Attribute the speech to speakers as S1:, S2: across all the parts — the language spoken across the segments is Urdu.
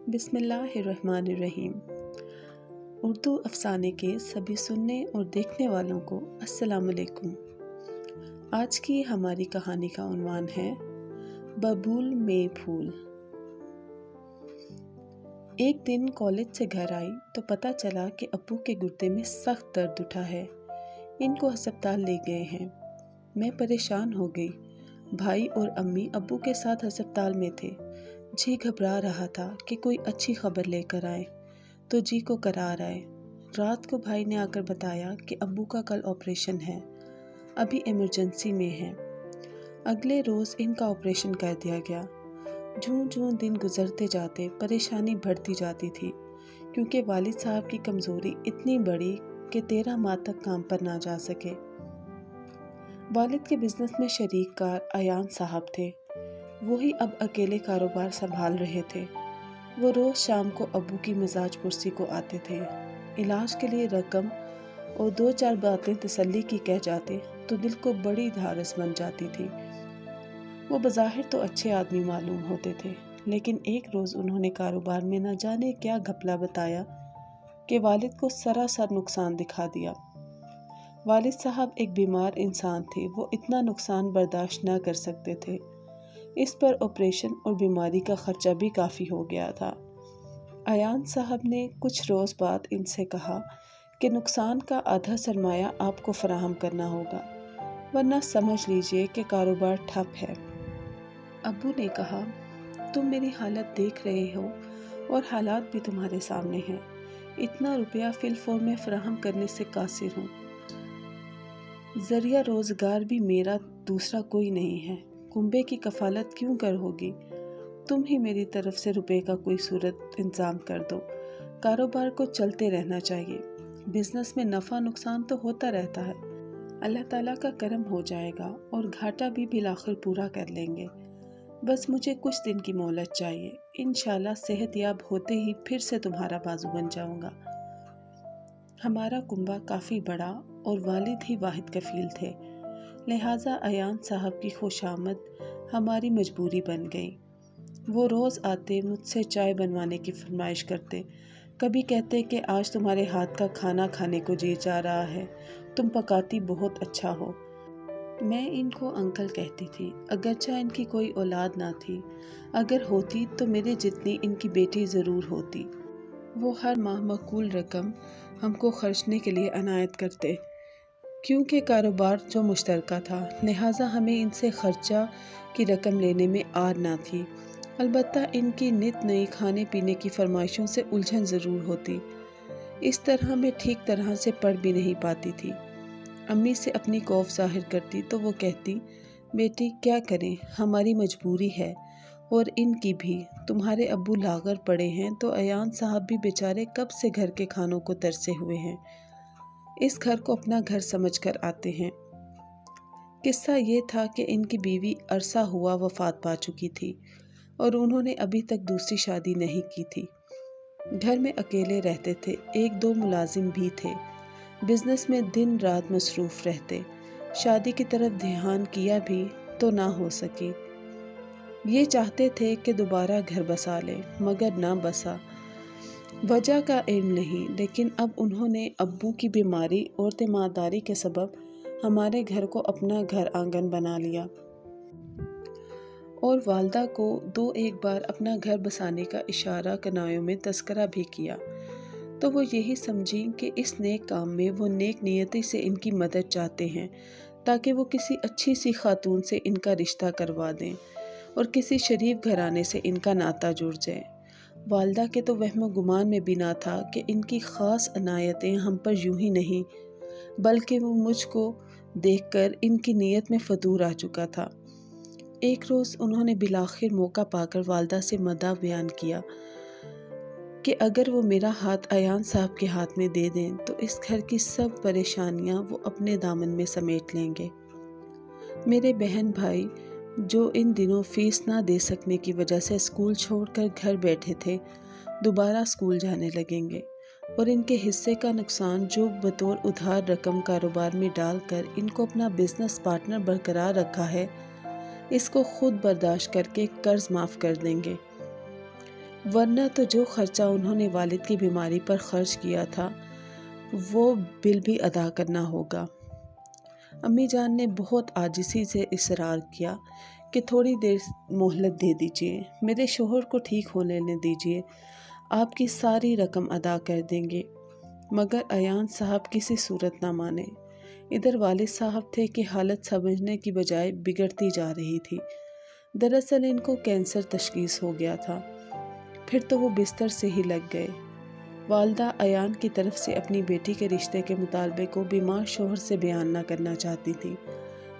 S1: بسم اللہ الرحمن الرحیم۔ اردو افسانے کے سبھی سننے اور دیکھنے والوں کو السلام علیکم۔ آج کی ہماری کہانی کا عنوان ہے ببول میں پھول۔ ایک دن کالج سے گھر آئی تو پتہ چلا کہ ابو کے گردے میں سخت درد اٹھا ہے، ان کو ہسپتال لے گئے ہیں۔ میں پریشان ہو گئی۔ بھائی اور امی ابو کے ساتھ ہسپتال میں تھے۔ جی گھبرا رہا تھا کہ کوئی اچھی خبر لے کر آئے تو جی کو قرار آئے۔ رات کو بھائی نے آ کر بتایا کہ ابو کا کل آپریشن ہے، ابھی ایمرجنسی میں ہے۔ اگلے روز ان کا آپریشن کر دیا گیا۔ جوں دن گزرتے جاتے پریشانی بڑھتی جاتی تھی، کیونکہ والد صاحب کی کمزوری اتنی بڑی کہ 13 ماہ تک کام پر نہ جا سکے۔ والد کے بزنس میں شریک کار ایان صاحب تھے، وہی اب اکیلے کاروبار سنبھال رہے تھے۔ وہ روز شام کو ابو کی مزاج پرسی کو آتے تھے، علاج کے لیے رقم اور 2-4 باتیں تسلی کی کہہ جاتے تو دل کو بڑی دھارس بن جاتی تھی۔ وہ بظاہر تو اچھے آدمی معلوم ہوتے تھے، لیکن ایک روز انہوں نے کاروبار میں نہ جانے کیا گھپلا بتایا کہ والد کو سراسر نقصان دکھا دیا۔ والد صاحب ایک بیمار انسان تھے، وہ اتنا نقصان برداشت نہ کر سکتے تھے۔ اس پر آپریشن اور بیماری کا خرچہ بھی کافی ہو گیا تھا۔ ایان صاحب نے کچھ روز بعد ان سے کہا کہ نقصان کا آدھا سرمایہ آپ کو فراہم کرنا ہوگا، ورنہ سمجھ لیجئے کہ کاروبار ٹھپ ہے۔ ابو نے کہا، تم میری حالت دیکھ رہے ہو اور حالات بھی تمہارے سامنے ہیں، اتنا روپیہ فی الفور میں فراہم کرنے سے قاصر ہوں۔ ذریعہ روزگار بھی میرا دوسرا کوئی نہیں ہے، کنبے کی کفالت کیوں کر ہوگی؟ تم ہی میری طرف سے روپے کا کوئی صورت انتظام کر دو۔ کاروبار کو چلتے رہنا چاہیے، بزنس میں نفع نقصان تو ہوتا رہتا ہے، اللہ تعالیٰ کا کرم ہو جائے گا اور گھاٹا بھی بالآخر پورا کر لیں گے۔ بس مجھے کچھ دن کی مہلت چاہیے، انشاءاللہ صحت یاب ہوتے ہی پھر سے تمہارا بازو بن جاؤں گا۔ ہمارا کنبہ کافی بڑا اور والد ہی واحد کفیل تھے، لہٰذا ایان صاحب کی خوشامد ہماری مجبوری بن گئی۔ وہ روز آتے مجھ سے چائے بنوانے کی فرمائش کرتے، کبھی کہتے کہ آج تمہارے ہاتھ کا کھانا کھانے کو جی چاہ رہا ہے، تم پکاتی بہت اچھا ہو۔ میں ان کو انکل کہتی تھی، اگرچہ ان کی کوئی اولاد نہ تھی، اگر ہوتی تو میرے جتنی ان کی بیٹی ضرور ہوتی۔ وہ ہر ماہ معقول رقم ہم کو خرچنے کے لیے عنایت کرتے، کیونکہ کاروبار جو مشترکہ تھا، لہٰذا ہمیں ان سے خرچہ کی رقم لینے میں آر نہ تھی۔ البتہ ان کی نت نئی کھانے پینے کی فرمائشوں سے الجھن ضرور ہوتی، اس طرح میں ٹھیک طرح سے پڑھ بھی نہیں پاتی تھی۔ امی سے اپنی خوف ظاہر کرتی تو وہ کہتی، بیٹی کیا کریں، ہماری مجبوری ہے، اور ان کی بھی، تمہارے ابو لاغر پڑے ہیں تو ایان صاحب بھی بیچارے کب سے گھر کے کھانوں کو ترسے ہوئے ہیں، اس گھر کو اپنا گھر سمجھ کر آتے ہیں۔ قصہ یہ تھا کہ ان کی بیوی عرصہ ہوا وفات پا چکی تھی اور انہوں نے ابھی تک دوسری شادی نہیں کی تھی۔ گھر میں اکیلے رہتے تھے، 1-2 ملازم بھی تھے، بزنس میں دن رات مصروف رہتے، شادی کی طرف دھیان کیا بھی تو نہ ہو سکی۔ یہ چاہتے تھے کہ دوبارہ گھر بسا لیں، مگر نہ بسا، وجہ کا علم نہیں، لیکن اب انہوں نے ابو کی بیماری اور تیمارداری کے سبب ہمارے گھر کو اپنا گھر آنگن بنا لیا، اور والدہ کو 2-1 بار اپنا گھر بسانے کا اشارہ کنایوں میں تذکرہ بھی کیا، تو وہ یہی سمجھیں کہ اس نیک کام میں وہ نیک نیتی سے ان کی مدد چاہتے ہیں، تاکہ وہ کسی اچھی سی خاتون سے ان کا رشتہ کروا دیں اور کسی شریف گھرانے سے ان کا ناطہ جڑ جائے۔ والدہ کے تو وہم و گمان میں بھی نہ تھا کہ ان کی خاص عنایتیں ہم پر یوں ہی نہیں، بلکہ وہ مجھ کو دیکھ کر ان کی نیت میں فطور آ چکا تھا۔ ایک روز انہوں نے بالآخر موقع پا کر والدہ سے مدعا بیان کیا کہ اگر وہ میرا ہاتھ ایان صاحب کے ہاتھ میں دے دیں تو اس گھر کی سب پریشانیاں وہ اپنے دامن میں سمیٹ لیں گے۔ میرے بہن بھائی جو ان دنوں فیس نہ دے سکنے کی وجہ سے اسکول چھوڑ کر گھر بیٹھے تھے، دوبارہ اسکول جانے لگیں گے، اور ان کے حصے کا نقصان جو بطور ادھار رقم کاروبار میں ڈال کر ان کو اپنا بزنس پارٹنر برقرار رکھا ہے، اس کو خود برداشت کر کے قرض معاف کر دیں گے۔ ورنہ تو جو خرچہ انہوں نے والد کی بیماری پر خرچ کیا تھا وہ بل بھی ادا کرنا ہوگا۔ امی جان نے بہت عاجزی سے اصرار کیا کہ تھوڑی دیر مہلت دے دیجیے، میرے شوہر کو ٹھیک ہونے دیجیے، آپ کی ساری رقم ادا کر دیں گے۔ مگر ایان صاحب کسی صورت نہ مانے۔ ادھر والد صاحب تھے کہ حالت سمجھنے کی بجائے بگڑتی جا رہی تھی۔ دراصل ان کو کینسر تشخیص ہو گیا تھا۔ پھر تو وہ بستر سے ہی لگ گئے۔ والدہ ایان کی طرف سے اپنی بیٹی کے رشتے کے مطالبے کو بیمار شوہر سے بیان نہ کرنا چاہتی تھی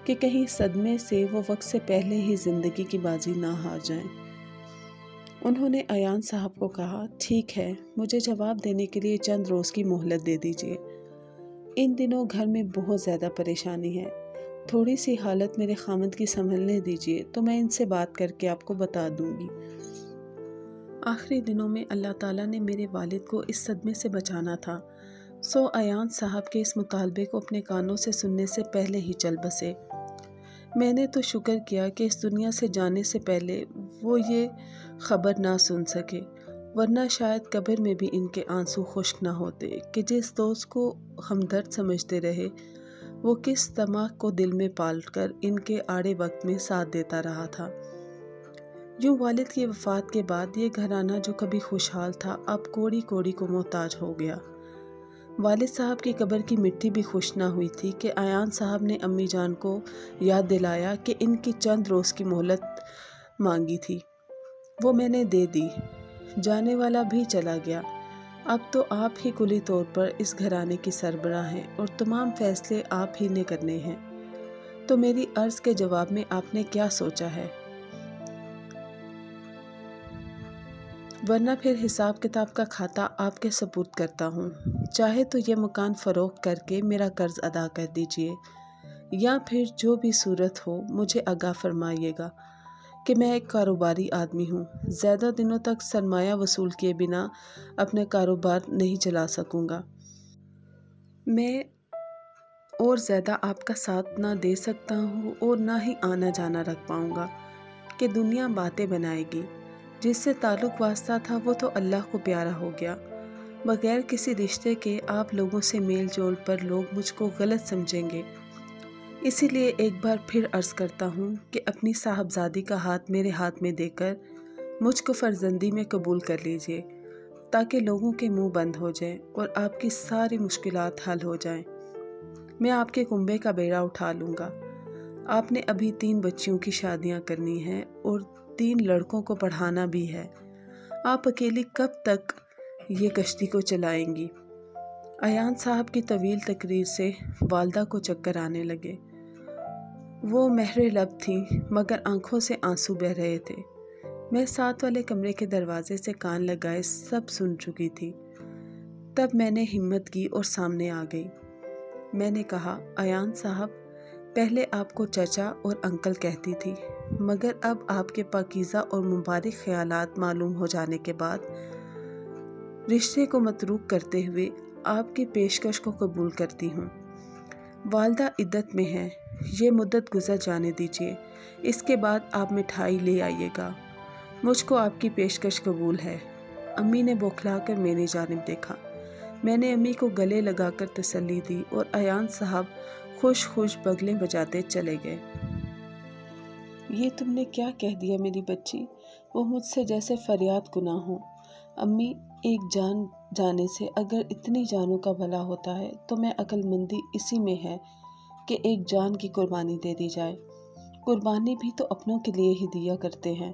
S1: کہ کہیں صدمے سے وہ وقت سے پہلے ہی زندگی کی بازی نہ ہار جائیں۔ انہوں نے ایان صاحب کو کہا، ٹھیک ہے، مجھے جواب دینے کے لیے چند روز کی مہلت دے دیجیے۔ ان دنوں گھر میں بہت زیادہ پریشانی ہے، تھوڑی سی حالت میرے خامد کی سنبھلنے دیجیے تو میں ان سے بات کر کے آپ کو بتا دوں گی۔ آخری دنوں میں اللہ تعالیٰ نے میرے والد کو اس صدمے سے بچانا تھا، سو ایان صاحب کے اس مطالبے کو اپنے کانوں سے سننے سے پہلے ہی چل بسے۔ میں نے تو شکر کیا کہ اس دنیا سے جانے سے پہلے وہ یہ خبر نہ سن سکے، ورنہ شاید قبر میں بھی ان کے آنسو خشک نہ ہوتے کہ جس دوست کو ہمدرد سمجھتے رہے وہ کس دماغ کو دل میں پال کر ان کے آڑے وقت میں ساتھ دیتا رہا تھا۔ یوں والد کی وفات کے بعد یہ گھرانہ جو کبھی خوشحال تھا اب کوڑی کوڑی کو محتاج ہو گیا۔ والد صاحب کی قبر کی مٹی بھی خوش نہ ہوئی تھی کہ ایان صاحب نے امی جان کو یاد دلایا کہ ان کی چند روز کی مہلت مانگی تھی۔ وہ میں نے دے دی۔ جانے والا بھی چلا گیا۔ اب تو آپ ہی کلی طور پر اس گھرانے کی سربراہ ہیں اور تمام فیصلے آپ ہی نے کرنے ہیں۔ تو میری عرض کے جواب میں آپ نے کیا سوچا ہے؟ ورنہ پھر حساب کتاب کا کھاتا آپ کے سپرد کرتا ہوں۔ چاہے تو یہ مکان فروخت کر کے میرا قرض ادا کر دیجیے، یا پھر جو بھی صورت ہو مجھے آگاہ فرمائیے گا کہ میں ایک کاروباری آدمی ہوں، زیادہ دنوں تک سرمایہ وصول کیے بنا اپنے کاروبار نہیں چلا سکوں گا۔ میں اور زیادہ آپ کا ساتھ نہ دے سکتا ہوں اور نہ ہی آنا جانا رکھ پاؤں گا کہ دنیا باتیں بنائے گی۔ جس سے تعلق واسطہ تھا وہ تو اللہ کو پیارا ہو گیا۔ بغیر کسی رشتے کے آپ لوگوں سے میل جول پر لوگ مجھ کو غلط سمجھیں گے۔ اسی لیے ایک بار پھر عرض کرتا ہوں کہ اپنی صاحبزادی کا ہاتھ میرے ہاتھ میں دے کر مجھ کو فرزندی میں قبول کر لیجئے، تاکہ لوگوں کے منہ بند ہو جائیں اور آپ کی ساری مشکلات حل ہو جائیں۔ میں آپ کے کنبے کا بیڑا اٹھا لوں گا۔ آپ نے ابھی 3 بچیوں کی شادیاں کرنی ہیں اور 3 لڑکوں کو پڑھانا بھی ہے۔ آپ اکیلی کب تک یہ کشتی کو چلائیں گی؟ ایان صاحب کی طویل تقریر سے والدہ کو چکر آنے لگے۔ وہ مہر لب تھیں مگر آنکھوں سے آنسو بہہ رہے تھے۔ میں ساتھ والے کمرے کے دروازے سے کان لگائے سب سن چکی تھی۔ تب میں نے ہمت کی اور سامنے آ گئی۔ میں نے کہا، ایان صاحب، پہلے آپ کو چچا اور انکل کہتی تھی، مگر اب آپ کے پاکیزہ اور مبارک خیالات معلوم ہو جانے کے بعد رشتے کو متروک کرتے ہوئے آپ کی پیشکش کو قبول کرتی ہوں۔ والدہ عدت میں ہیں، یہ مدت گزر جانے دیجیے، اس کے بعد آپ مٹھائی لے آئیے گا۔ مجھ کو آپ کی پیشکش قبول ہے۔ امی نے بوکھلا کر میری جانب دیکھا۔ میں نے امی کو گلے لگا کر تسلی دی اور ایان صاحب خوش خوش بغلیں بجاتے چلے گئے۔ یہ تم نے کیا کہہ دیا میری بچی؟ وہ مجھ سے جیسے فریاد گناہ ہو۔ امی، ایک جان جانے سے اگر اتنی جانوں کا بھلا ہوتا ہے تو میں عقل مندی اسی میں ہے کہ ایک جان کی قربانی دے دی جائے۔ قربانی بھی تو اپنوں کے لیے ہی دیا کرتے ہیں۔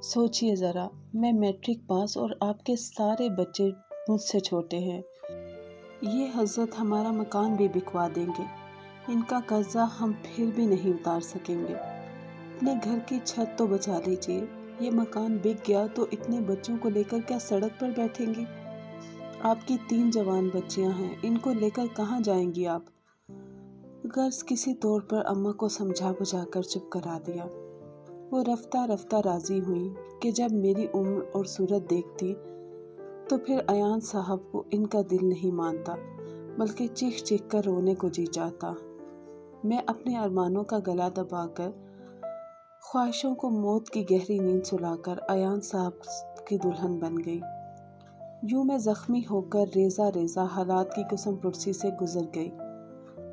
S1: سوچئے ذرا، میں میٹرک پاس اور آپ کے سارے بچے مجھ سے چھوٹے ہیں۔ یہ حضرت ہمارا مکان بھی بکوا دیں گے، ان کا قرضہ ہم پھر بھی نہیں اتار سکیں گے۔ اپنے گھر کی چھت تو بچا لیجئے، یہ مکان بک گیا تو اتنے بچوں کو لے کر کیا سڑک پر بیٹھیں گی؟ آپ کی 3 جوان بچیاں ہیں، ان کو لے کر کہاں جائیں گی آپ؟ غرض کسی طور پر اماں کو سمجھا بجھا کر چپ کرا دیا۔ وہ رفتہ رفتہ راضی ہوئیں کہ جب میری عمر اور صورت دیکھتی تو پھر ایان صاحب کو ان کا دل نہیں مانتا بلکہ چیخ چیخ کر رونے کو جی چاہتا۔ میں اپنے ارمانوں کا گلا دبا کر خواہشوں کو موت کی گہری نیند سلا کر ایان صاحب کی دلہن بن گئی۔ یوں میں زخمی ہو کر ریزہ ریزہ حالات کی قسم پرسی سے گزر گئی۔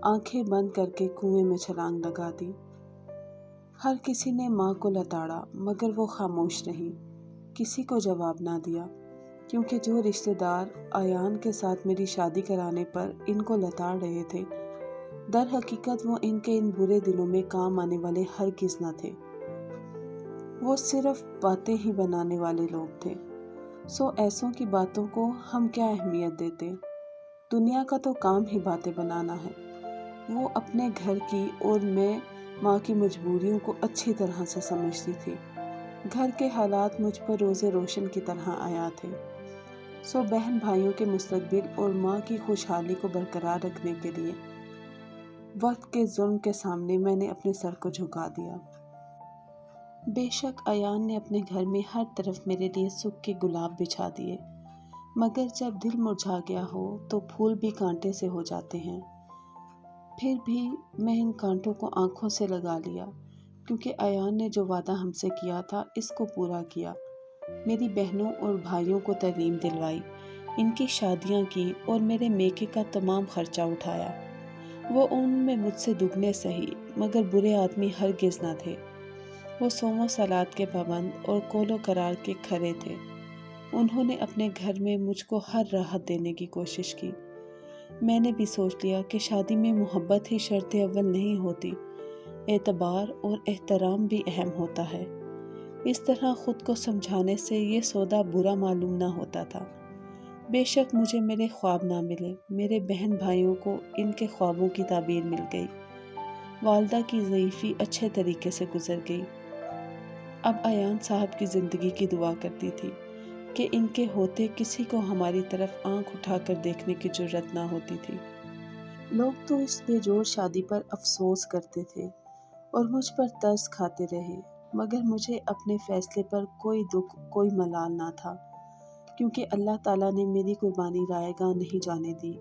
S1: آنکھیں بند کر کے کنویں میں چھلانگ لگا دی۔ ہر کسی نے ماں کو لتاڑا مگر وہ خاموش رہی، کسی کو جواب نہ دیا، کیونکہ جو رشتہ دار ایان کے ساتھ میری شادی کرانے پر ان کو لتاڑ رہے تھے، در حقیقت وہ ان کے ان برے دنوں میں کام آنے والے ہرگز نہ تھے۔ وہ صرف باتیں ہی بنانے والے لوگ تھے۔ سو ایسوں کی باتوں کو ہم کیا اہمیت دیتے؟ دنیا کا تو کام ہی باتیں بنانا ہے۔ وہ اپنے گھر کی اور میں ماں کی مجبوریوں کو اچھی طرح سے سمجھتی تھی۔ گھر کے حالات مجھ پر روزے روشن کی طرح آیا تھے۔ سو بہن بھائیوں کے مستقبل اور ماں کی خوشحالی کو برقرار رکھنے کے لیے وقت کے ظلم کے سامنے میں نے اپنے سر کو جھکا دیا۔ بے شک ایان نے اپنے گھر میں ہر طرف میرے لیے سکھ کے گلاب بچھا دیے، مگر جب دل مرجھا گیا ہو تو پھول بھی کانٹے سے ہو جاتے ہیں۔ پھر بھی میں ان کانٹوں کو آنکھوں سے لگا لیا، کیونکہ ایان نے جو وعدہ ہم سے کیا تھا اس کو پورا کیا۔ میری بہنوں اور بھائیوں کو تعلیم دلوائی، ان کی شادیاں کی اور میرے میکے کا تمام خرچہ اٹھایا۔ وہ ان میں مجھ سے دگنے سہی مگر برے آدمی ہرگز نہ تھے۔ وہ صوم و صلات کے پابند اور قول و قرار کے کھرے تھے۔ انہوں نے اپنے گھر میں مجھ کو ہر راحت دینے کی کوشش کی۔ میں نے بھی سوچ لیا کہ شادی میں محبت ہی شرط اول نہیں ہوتی، اعتبار اور احترام بھی اہم ہوتا ہے۔ اس طرح خود کو سمجھانے سے یہ سودا برا معلوم نہ ہوتا تھا۔ بے شک مجھے میرے خواب نہ ملے، میرے بہن بھائیوں کو ان کے خوابوں کی تعبیر مل گئی۔ والدہ کی ضعیفی اچھے طریقے سے گزر گئی۔ اب ایان صاحب کی زندگی کی دعا کرتی تھی کہ ان کے ہوتے کسی کو ہماری طرف آنکھ اٹھا کر دیکھنے کی جرت نہ ہوتی تھی۔ لوگ تو اس بے جوڑ شادی پر افسوس کرتے تھے اور مجھ پر ترس کھاتے رہے، مگر مجھے اپنے فیصلے پر کوئی دکھ کوئی ملال نہ تھا، کیونکہ اللہ تعالیٰ نے میری قربانی رائے گاہ نہیں جانے دی،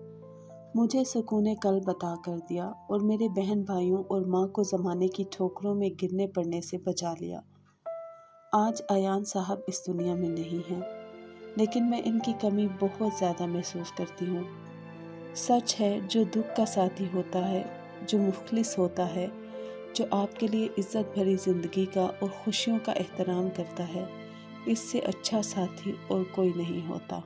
S1: مجھے سکون قلب عطا کر دیا اور میرے بہن بھائیوں اور ماں کو زمانے کی ٹھوکروں میں گرنے پڑنے سے بچا لیا۔ آج ایان صاحب اس دنیا میں نہیں ہیں، لیکن میں ان کی کمی بہت زیادہ محسوس کرتی ہوں۔ سچ ہے، جو دکھ کا ساتھی ہوتا ہے، جو مخلص ہوتا ہے، جو آپ کے لیے عزت بھری زندگی کا اور خوشیوں کا احترام کرتا ہے، اس سے اچھا ساتھی اور کوئی نہیں ہوتا۔